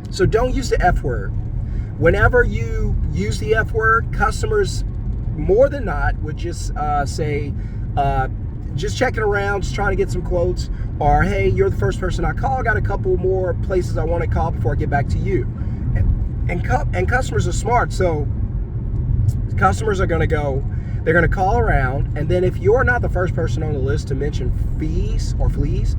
So don't use the F word. Whenever you use the F word, customers more than not would just say, just checking around, just trying to get some quotes, or hey, you're the first person I call. I got a couple more places I want to call before I get back to you. And customers are smart, so customers are going to go, they're going to call around, and then if you're not the first person on the list to mention fees or fleas,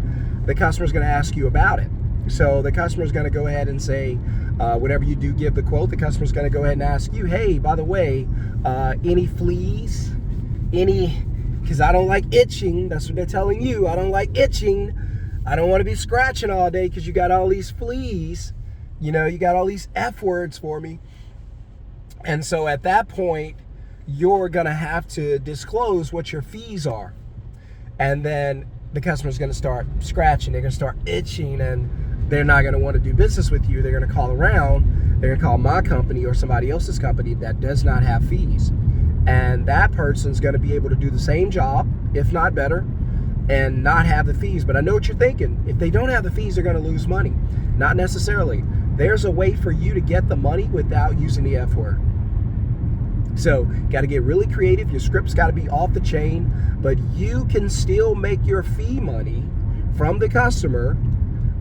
the customer's going to ask you about it. So the customer's going to go ahead and say, whenever you do give the quote, the customer's going to go ahead and ask you, hey, by the way, any fleas? Because I don't like itching. That's what they're telling you. I don't like itching. I don't want to be scratching all day because you got all these fleas. You know, you got all these F words for me. And so at that point, you're going to have to disclose what your fees are. And then the customer's going to start scratching. They're going to start itching, and they're not going to want to do business with you. They're going to call around. They're going to call my company or somebody else's company that does not have fees. And that person's going to be able to do the same job, if not better, and not have the fees. But I know what you're thinking. If they don't have the fees, they're going to lose money. Not necessarily. There's a way for you to get the money without using the F word. So, got to get really creative. Your script's got to be off the chain, but you can still make your fee money from the customer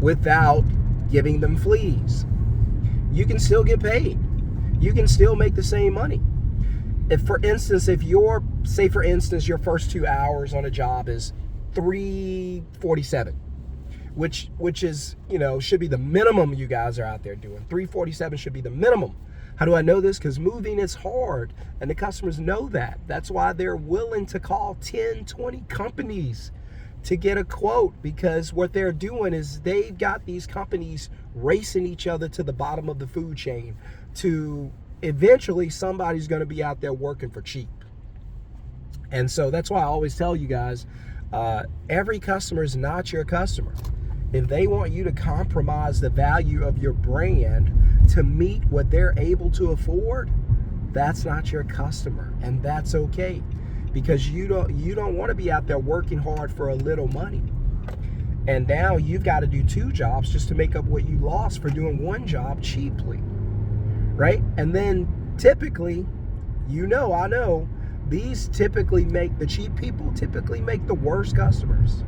without giving them fleas. You can still get paid. You can still make the same money. If, for instance, your first 2 hours on a job is $347, which is, should be the minimum you guys are out there doing. $347 should be the minimum. How do I know this? Because moving is hard, and the customers know that. That's why they're willing to call 10, 20 companies to get a quote, because what they're doing is they've got these companies racing each other to the bottom of the food chain to eventually somebody's going to be out there working for cheap. And so that's why I always tell you guys, every customer is not your customer. If they want you to compromise the value of your brand to meet what they're able to afford, that's not your customer, and that's okay, because you don't want to be out there working hard for a little money. And now you've got to do 2 jobs just to make up what you lost for doing 1 job cheaply, right? And then typically, I know, the cheap people typically make the worst customers.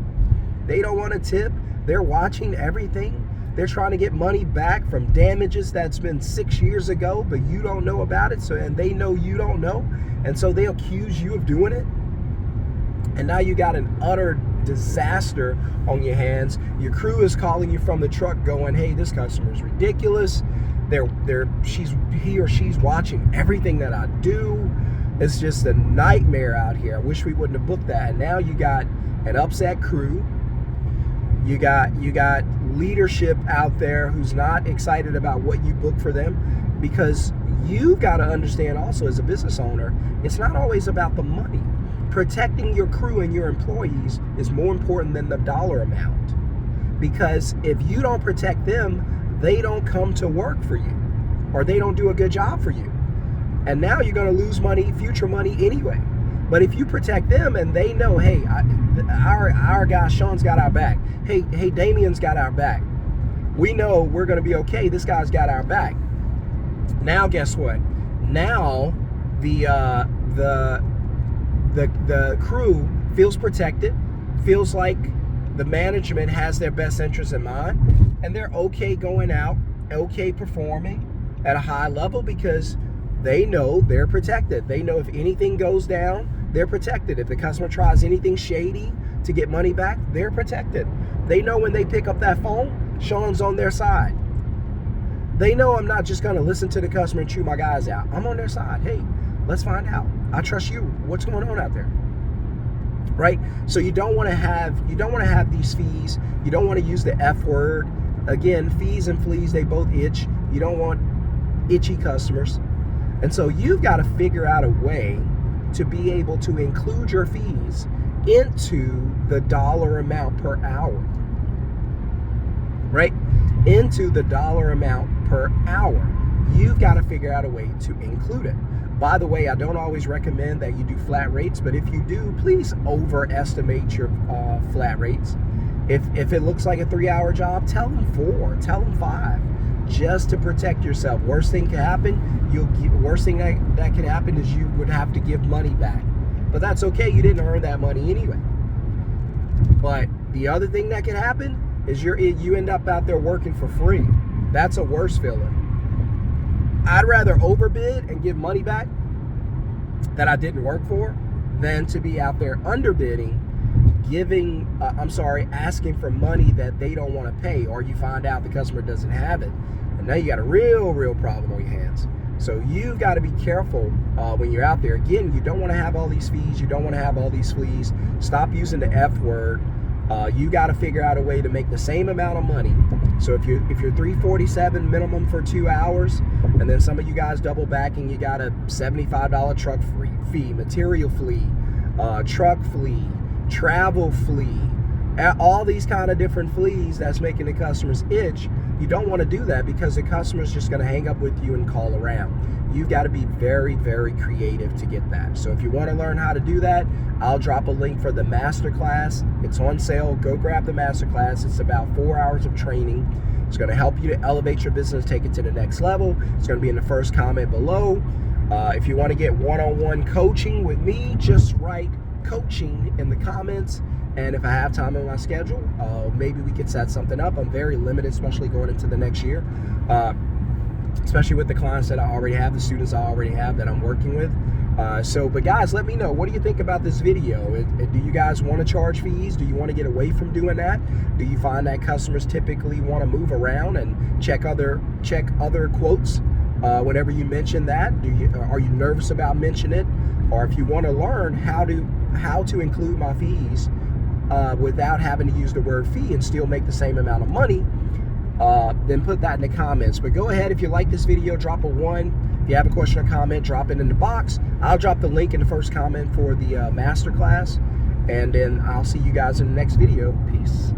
They don't want to tip. They're watching everything. They're trying to get money back from damages that's been 6 years ago, but you don't know about it. And they know you don't know. And so they accuse you of doing it. And now you got an utter disaster on your hands. Your crew is calling you from the truck going, hey, this customer is ridiculous. He or she's watching everything that I do. It's just a nightmare out here. I wish we wouldn't have booked that. And now you got an upset crew. You got leadership out there who's not excited about what you book for them, because you've got to understand also, as a business owner, it's not always about the money. Protecting your crew and your employees is more important than the dollar amount, because if you don't protect them, they don't come to work for you, or they don't do a good job for you. And now you're going to lose money, future money anyway. But if you protect them and they know, hey, our guy Sean's got our back. Hey, Damien's got our back. We know we're going to be okay. This guy's got our back. Now, guess what? Now the crew feels protected, feels like the management has their best interests in mind, and they're okay going out, okay performing at a high level, because they know they're protected. They know if anything goes down, they're protected. If the customer tries anything shady to get money back, they're protected. They know when they pick up that phone, Sean's on their side. They know I'm not just going to listen to the customer and chew my guys out. I'm on their side. Hey, let's find out. I trust you. What's going on out there? Right? So you don't want to have these fees. You don't want to use the F word. Again, fees and fleas, they both itch. You don't want itchy customers. And so you've got to figure out a way to be able to include your fees into the dollar amount per hour, right? Into the dollar amount per hour. You've got to figure out a way to include it. By the way, I don't always recommend that you do flat rates, but if you do, please overestimate your flat rates. If it looks like a 3-hour job, tell them 4, tell them 5. just to protect yourself. Worst thing could happen, worst thing that could happen is you would have to give money back. But that's okay, you didn't earn that money anyway. But the other thing that could happen is you end up out there working for free. That's a worse feeling. I'd rather overbid and give money back that I didn't work for than to be out there underbidding, asking for money that they don't want to pay, or you find out the customer doesn't have it. And now you got a real problem on your hands. So you've got to be careful when you're out there. Again, you don't want to have all these fees. You don't want to have all these fleas. Stop using the F word. You got to figure out a way to make the same amount of money. So if you're $347 minimum for 2 hours, and then some of you guys double backing, you got a $75 truck fee, material fee, truck fee, travel fee, all these kind of different fleas that's making the customers itch. You don't want to do that, because the customer's just going to hang up with you and call around. You've got to be very creative to get that. So if you want to learn how to do that, I'll drop a link for the masterclass. It's on sale. Go grab the masterclass. It's about 4 hours of training. It's going to help you to elevate your business, take it to the next level. It's going to be in the first comment below. If you want to get one-on-one coaching with me, just write coaching in the comments. And if I have time in my schedule, maybe we could set something up. I'm very limited, especially going into the next year, especially with the clients that I already have, the students I already have that I'm working with. But guys, let me know, what do you think about this video? Do you guys want to charge fees? Do you want to get away from doing that? Do you find that customers typically want to move around and check other quotes whenever you mention that? Are you nervous about mentioning it? Or if you want to learn how to include my fees without having to use the word fee and still make the same amount of money, then put that in the comments. But go ahead, if you like this video, drop a 1. If you have a question or comment, drop it in the box. I'll drop the link in the first comment for the masterclass, and then I'll see you guys in the next video. Peace.